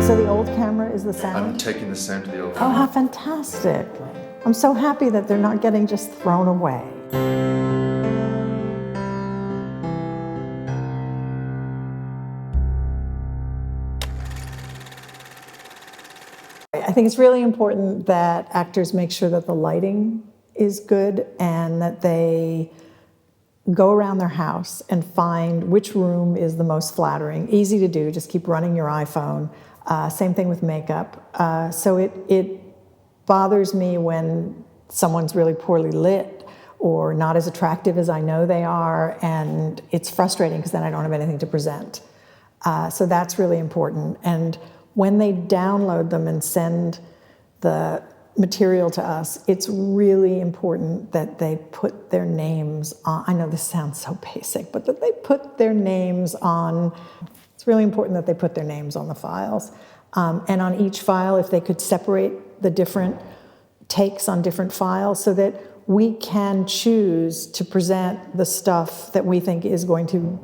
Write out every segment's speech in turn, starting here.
So the old camera is the sound? I'm taking the sound to the old Oh, camera. how fantastic. I'm so happy that they're not getting just thrown away. I think it's really important that actors make sure that the lighting is good and that they go around their house and find which room is the most flattering. Easy to do, just keep running your iPhone. Same thing with makeup. So it bothers me when someone's really poorly lit or not as attractive as I know they are, and it's frustrating because then I don't have anything to present. So that's really important. And when they download them and send the material to us, it's really important that they put their names on. I know this sounds so basic, but that they put their names on. It's really important that they put their names on the files. And on each file, if they could separate the different takes on different files so that we can choose to present the stuff that we think is going to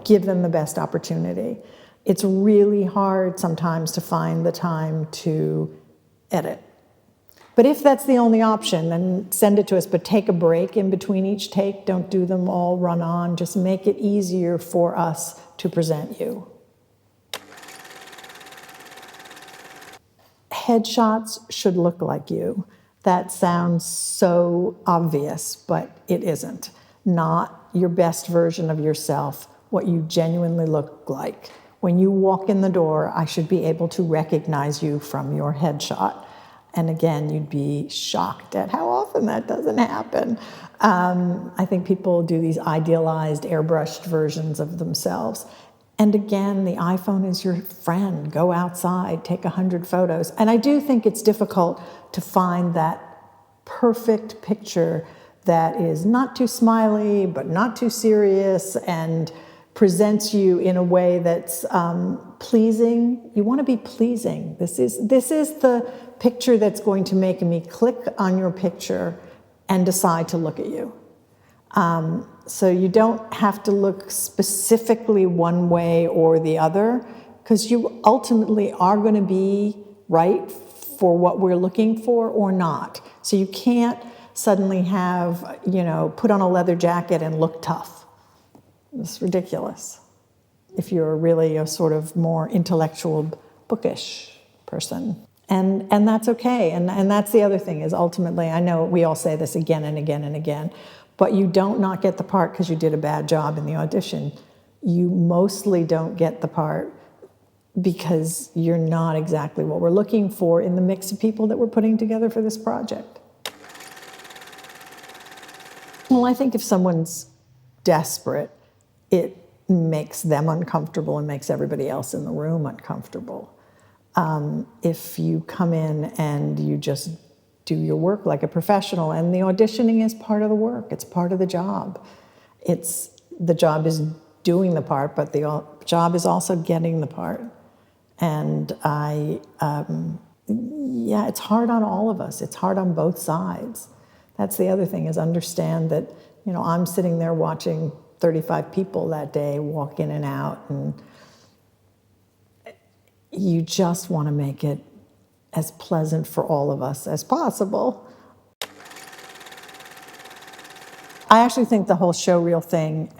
give them the best opportunity. It's really hard sometimes to find the time to edit. But if that's the only option, then send it to us, but take a break in between each take. Don't do them all run on. Just make it easier for us to present you. Headshots should look like you. That sounds so obvious, but it isn't. Not your best version of yourself, what you genuinely look like. When you walk in the door, I should be able to recognize you from your headshot. And again, you'd be shocked at how often that doesn't happen. I think people do these idealized, airbrushed versions of themselves. And again, the iPhone is your friend. Go outside, take 100 photos. And I do think it's difficult to find that perfect picture that is not too smiley, but not too serious, and presents you in a way that's pleasing. You want to be pleasing. This is the picture that's going to make me click on your picture and decide to look at you. So you don't have to look specifically one way or the other, because you ultimately are going to be right for what we're looking for or not. So you can't suddenly have, put on a leather jacket and look tough. It's ridiculous if you're really a sort of more intellectual, bookish person. And that's okay. And that's the other thing is ultimately, I know we all say this again and again and again, but you don't not get the part because you did a bad job in the audition. You mostly don't get the part because you're not exactly what we're looking for in the mix of people that we're putting together for this project. Well, I think if someone's desperate, it makes them uncomfortable and makes everybody else in the room uncomfortable. If you come in and you just do your work like a professional, and the auditioning is part of the work, it's part of the job. The job is doing the part, but the job is also getting the part. And it's hard on all of us. It's hard on both sides. That's the other thing, is understand that, I'm sitting there watching 35 people that day walk in and out, and you just want to make it as pleasant for all of us as possible. I actually think the whole showreel thing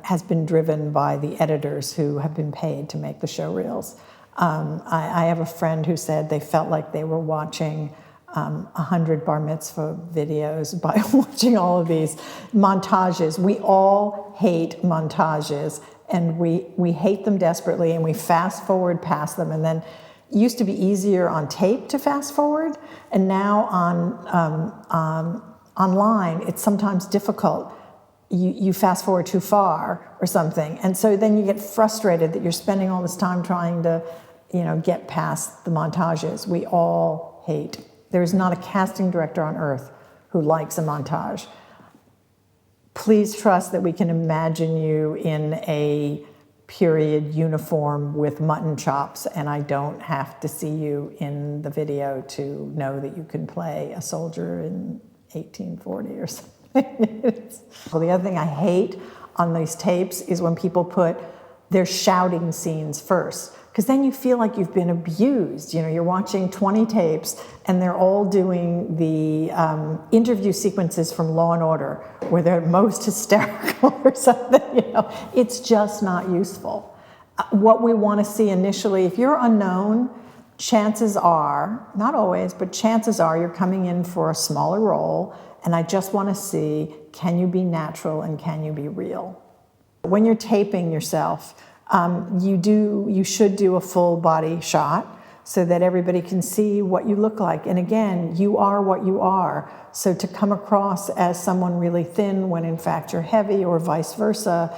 has been driven by the editors who have been paid to make the showreels. I have a friend who said they felt like they were watching 100 bar mitzvah videos by watching all of these montages. We all hate montages, and we hate them desperately, and we fast forward past them. And then it used to be easier on tape to fast forward, and now online it's sometimes difficult. You fast forward too far or something, and so then you get frustrated that you're spending all this time trying to get past the montages. We all hate. There is not a casting director on earth who likes a montage. Please trust that we can imagine you in a period uniform with mutton chops, and I don't have to see you in the video to know that you can play a soldier in 1840 or something. Well, the other thing I hate on these tapes is when people put their shouting scenes first, Because then you feel like you've been abused. You know, you're watching 20 tapes and they're all doing the interview sequences from Law and Order where they're most hysterical or something, you know. It's just not useful. What we want to see initially, if you're unknown, chances are, not always, but chances are you're coming in for a smaller role, and I just want to see, can you be natural and can you be real? When you're taping yourself, you should do a full body shot so that everybody can see what you look like. And again, you are what you are. So to come across as someone really thin when in fact you're heavy or vice versa,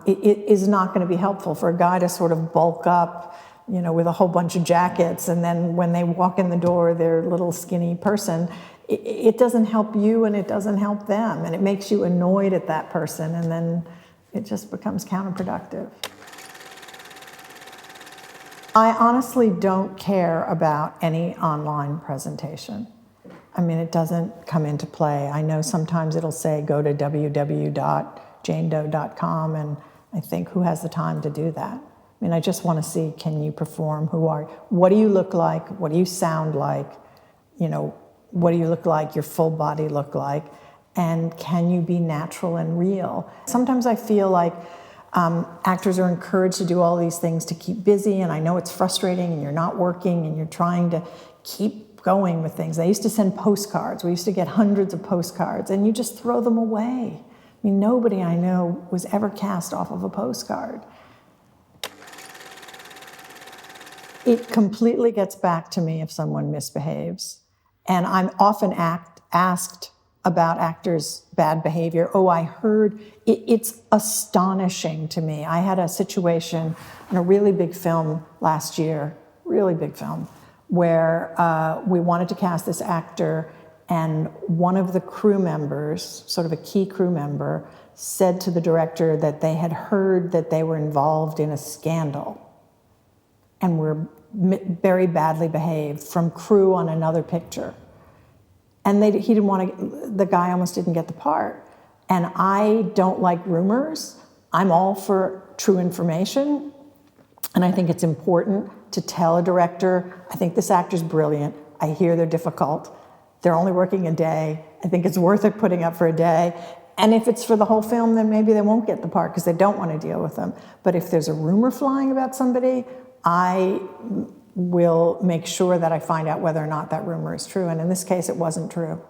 it is not going to be helpful for a guy to sort of bulk up, you know, with a whole bunch of jackets, and then when they walk in the door, they're a little skinny person. It doesn't help you and it doesn't help them, and it makes you annoyed at that person, and then it just becomes counterproductive. I honestly don't care about any online presentation. I mean, it doesn't come into play. I know sometimes it'll say go to www.janedoe.com, and I think, who has the time to do that? I mean, I just want to see, can you perform? What do you look like? What do you sound like? You know, what do you look like? Your full body look like? And can you be natural and real? Sometimes I feel like actors are encouraged to do all these things to keep busy, and I know it's frustrating and you're not working and you're trying to keep going with things. I used to send postcards. We used to get hundreds of postcards, and you just throw them away. I mean, nobody I know was ever cast off of a postcard. It completely gets back to me if someone misbehaves. And I'm often asked about actors' bad behavior. Oh, I heard. It's astonishing to me. I had a situation in a really big film last year, really big film, where we wanted to cast this actor, and one of the crew members, sort of a key crew member, said to the director that they had heard that they were involved in a scandal and were very badly behaved from crew on another picture. And he didn't want to, the guy almost didn't get the part. And I don't like rumors. I'm all for true information. And I think it's important to tell a director, I think this actor's brilliant. I hear they're difficult. They're only working a day. I think it's worth it putting up for a day. And if it's for the whole film, then maybe they won't get the part because they don't want to deal with them. But if there's a rumor flying about somebody, I will make sure that I find out whether or not that rumor is true. And in this case, it wasn't true.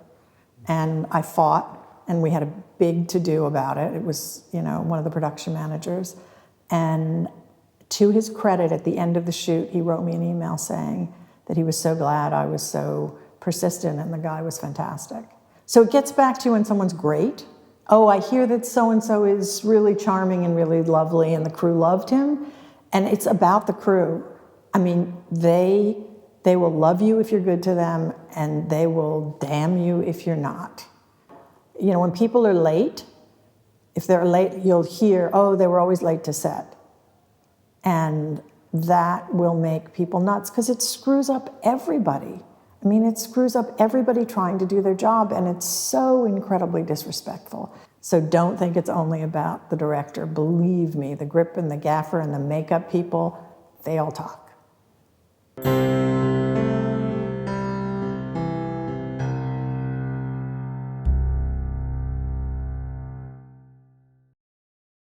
And I fought, and we had a big to-do about it. It was, you know, one of the production managers. And to his credit, at the end of the shoot, he wrote me an email saying that he was so glad I was so persistent, and the guy was fantastic. So it gets back to when someone's great. Oh, I hear that so-and-so is really charming and really lovely, and the crew loved him. And it's about the crew. I mean, they will love you if you're good to them, and they will damn you if you're not. You know, when people are late, if they're late, you'll hear, oh, they were always late to set. And that will make people nuts because it screws up everybody. I mean, it screws up everybody trying to do their job, and it's so incredibly disrespectful. So don't think it's only about the director. Believe me, the grip and the gaffer and the makeup people, they all talk.